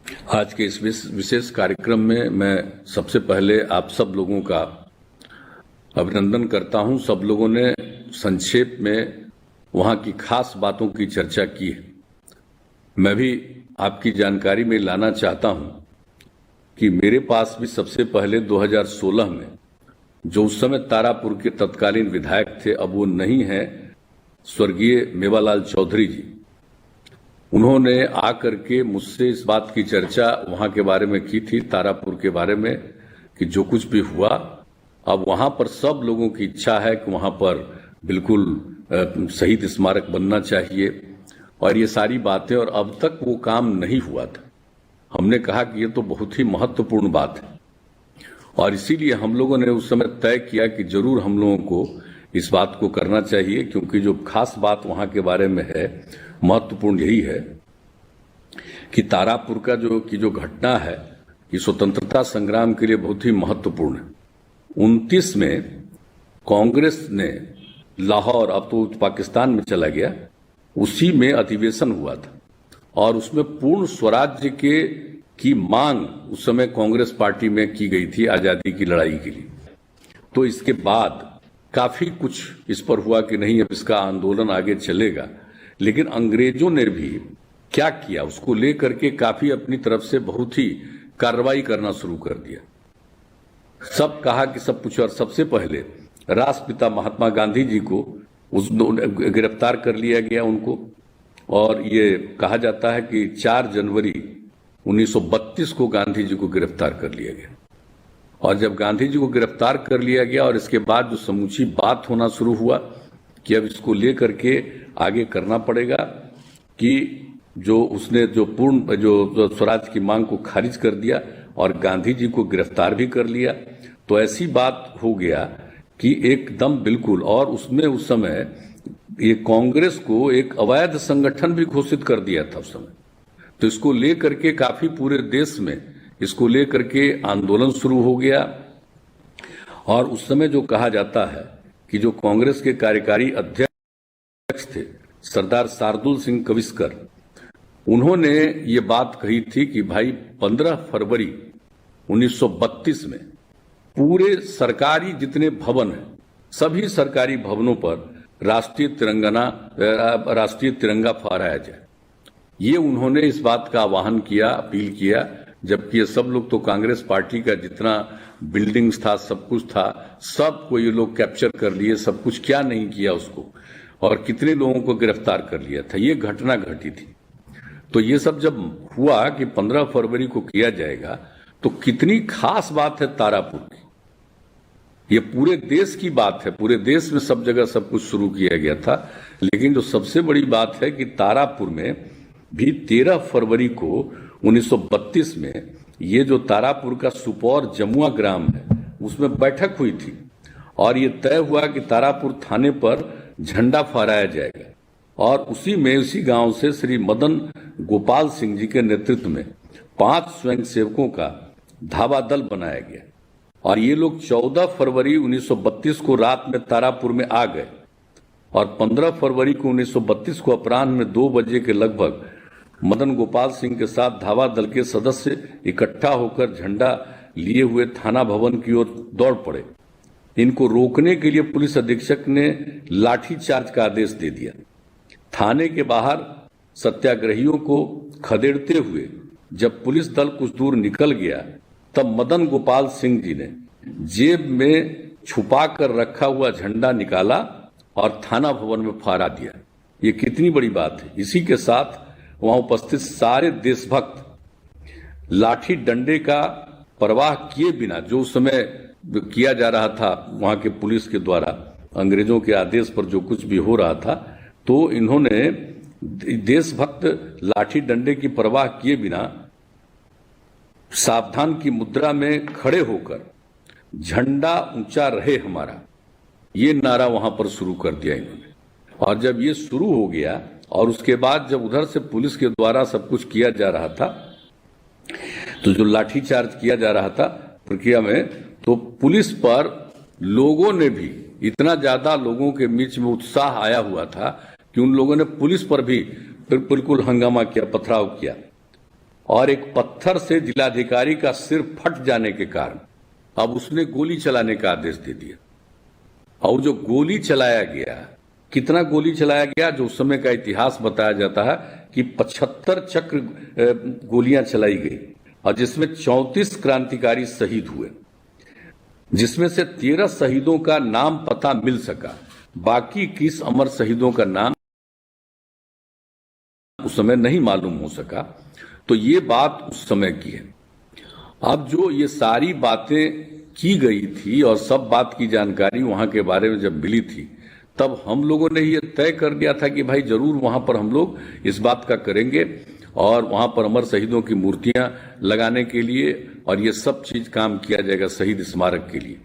आज के इस विशेष कार्यक्रम में मैं सबसे पहले आप सब लोगों का अभिनंदन करता हूं। सब लोगों ने संक्षेप में वहां की खास बातों की चर्चा की है। मैं भी आपकी जानकारी में लाना चाहता हूं कि मेरे पास भी सबसे पहले 2016 में जो उस समय तारापुर के तत्कालीन विधायक थे, अब वो नहीं है, स्वर्गीय मेवालाल चौधरी जी, उन्होंने आकर के मुझसे इस बात की चर्चा वहां के बारे में की थी, तारापुर के बारे में, कि जो कुछ भी हुआ अब वहां पर सब लोगों की इच्छा है कि वहां पर बिल्कुल शहीद स्मारक बनना चाहिए और ये सारी बातें, और अब तक वो काम नहीं हुआ था। हमने कहा कि ये तो बहुत ही महत्वपूर्ण बात है और इसीलिए हम लोगों ने उस समय तय किया कि जरूर हम लोगों को इस बात को करना चाहिए, क्योंकि जो खास बात वहां के बारे में है, महत्वपूर्ण यही है कि तारापुर का जो घटना है, ये स्वतंत्रता संग्राम के लिए बहुत ही महत्वपूर्ण है। 29 में कांग्रेस ने लाहौर, अब तो पाकिस्तान में चला गया, उसी में अधिवेशन हुआ था और उसमें पूर्ण स्वराज्य की मांग उस समय कांग्रेस पार्टी में की गई थी आजादी की लड़ाई के लिए। तो इसके बाद काफी कुछ इस पर हुआ कि नहीं, अब इसका आंदोलन आगे चलेगा, लेकिन अंग्रेजों ने भी क्या किया, उसको लेकर के काफी अपनी तरफ से बहुत ही कार्रवाई करना शुरू कर दिया। सब कहा कि सब कुछ, और सबसे पहले राष्ट्रपिता महात्मा गांधी जी को गिरफ्तार कर लिया गया उनको, और ये कहा जाता है कि 4 जनवरी 1932 को गांधी जी को गिरफ्तार कर लिया गया। और जब गांधी जी को गिरफ्तार कर लिया गया और इसके बाद जो समूची बात होना शुरू हुआ कि अब इसको लेकर के आगे करना पड़ेगा, कि जो उसने जो पूर्ण जो स्वराज की मांग को खारिज कर दिया और गांधी जी को गिरफ्तार भी कर लिया, तो ऐसी बात हो गया कि एकदम बिल्कुल, और उसमें उस समय ये कांग्रेस को एक अवैध संगठन भी घोषित कर दिया था उस समय। तो इसको लेकर के काफी पूरे देश में इसको लेकर के आंदोलन शुरू हो गया। और उस समय जो कहा जाता है कि जो कांग्रेस के कार्यकारी अध्यक्ष थे सरदार शार्दुल सिंह कविस्कर, उन्होंने ये बात कही थी कि भाई 15 फरवरी 1932 में पूरे सरकारी जितने भवन हैं, सभी सरकारी भवनों पर राष्ट्रीय तिरंगा फहराया जाए। ये उन्होंने इस बात का आह्वान किया, अपील किया, जबकि ये सब लोग तो कांग्रेस पार्टी का जितना बिल्डिंग्स था, सब कुछ था, सबको ये लोग कैप्चर कर लिए, सब कुछ क्या नहीं किया उसको, और कितने लोगों को गिरफ्तार कर लिया था। ये घटना घटी थी। तो ये सब जब हुआ कि 15 फरवरी को किया जाएगा, तो कितनी खास बात है तारापुर की। ये पूरे देश की बात है, पूरे देश में सब जगह सब कुछ शुरू किया गया था, लेकिन जो सबसे बड़ी बात है कि तारापुर में भी 13 फरवरी को 1932 में ये जो तारापुर का सुपौर जमुआ ग्राम है, उसमें बैठक हुई थी और ये तय हुआ कि तारापुर थाने पर झंडा फहराया जाएगा। और उसी गांव से श्री मदन गोपाल सिंह जी के नेतृत्व में 5 स्वयंसेवकों का धावा दल बनाया गया और ये लोग 14 फरवरी 1932 को रात में तारापुर में आ गए और 15 फरवरी को 1932 को अपराह्न में 2 बजे के लगभग मदन गोपाल सिंह के साथ धावा दल के सदस्य इकट्ठा होकर झंडा लिए हुए थाना भवन की ओर दौड़ पड़े। इनको रोकने के लिए पुलिस अधीक्षक ने लाठीचार्ज का आदेश दे दिया। थाने के बाहर सत्याग्रहियों को खदेड़ते हुए जब पुलिस दल कुछ दूर निकल गया, तब मदन गोपाल सिंह जी ने जेब में छुपा कर रखा हुआ झंडा निकाला और थाना भवन में फहरा दिया। ये कितनी बड़ी बात है। इसी के साथ वहां उपस्थित सारे देशभक्त लाठी डंडे का परवाह किए बिना, जो उस समय किया जा रहा था वहां के पुलिस के द्वारा, अंग्रेजों के आदेश पर जो कुछ भी हो रहा था, तो इन्होंने देशभक्त लाठी डंडे की परवाह किए बिना सावधान की मुद्रा में खड़े होकर झंडा ऊंचा रहे हमारा, ये नारा वहां पर शुरू कर दिया इन्होंने। और जब ये शुरू हो गया और उसके बाद जब उधर से पुलिस के द्वारा सब कुछ किया जा रहा था, तो जो लाठीचार्ज किया जा रहा था प्रक्रिया में, तो पुलिस पर लोगों ने भी, इतना ज्यादा लोगों के बीच में उत्साह आया हुआ था कि उन लोगों ने पुलिस पर भी बिल्कुल हंगामा किया, पथराव किया। और एक पत्थर से जिलाधिकारी का सिर फट जाने के कारण अब उसने गोली चलाने का आदेश दे दिया। और जो गोली चलाया गया, कितना गोली चलाया गया, जो उस समय का इतिहास बताया जाता है कि 75 चक्र गोलियां चलाई गई और जिसमें 34 क्रांतिकारी शहीद हुए, जिसमें से 13 शहीदों का नाम पता मिल सका, बाकी 21 अमर शहीदों का नाम उस समय नहीं मालूम हो सका। तो ये बात उस समय की है। अब जो ये सारी बातें की गई थी और सब बात की जानकारी वहां के बारे में जब मिली थी, तब हम लोगों ने ये तय कर दिया था कि भाई जरूर वहां पर हम लोग इस बात का करेंगे और वहां पर अमर शहीदों की मूर्तियां लगाने के लिए और ये सब चीज काम किया जाएगा शहीद स्मारक के लिए।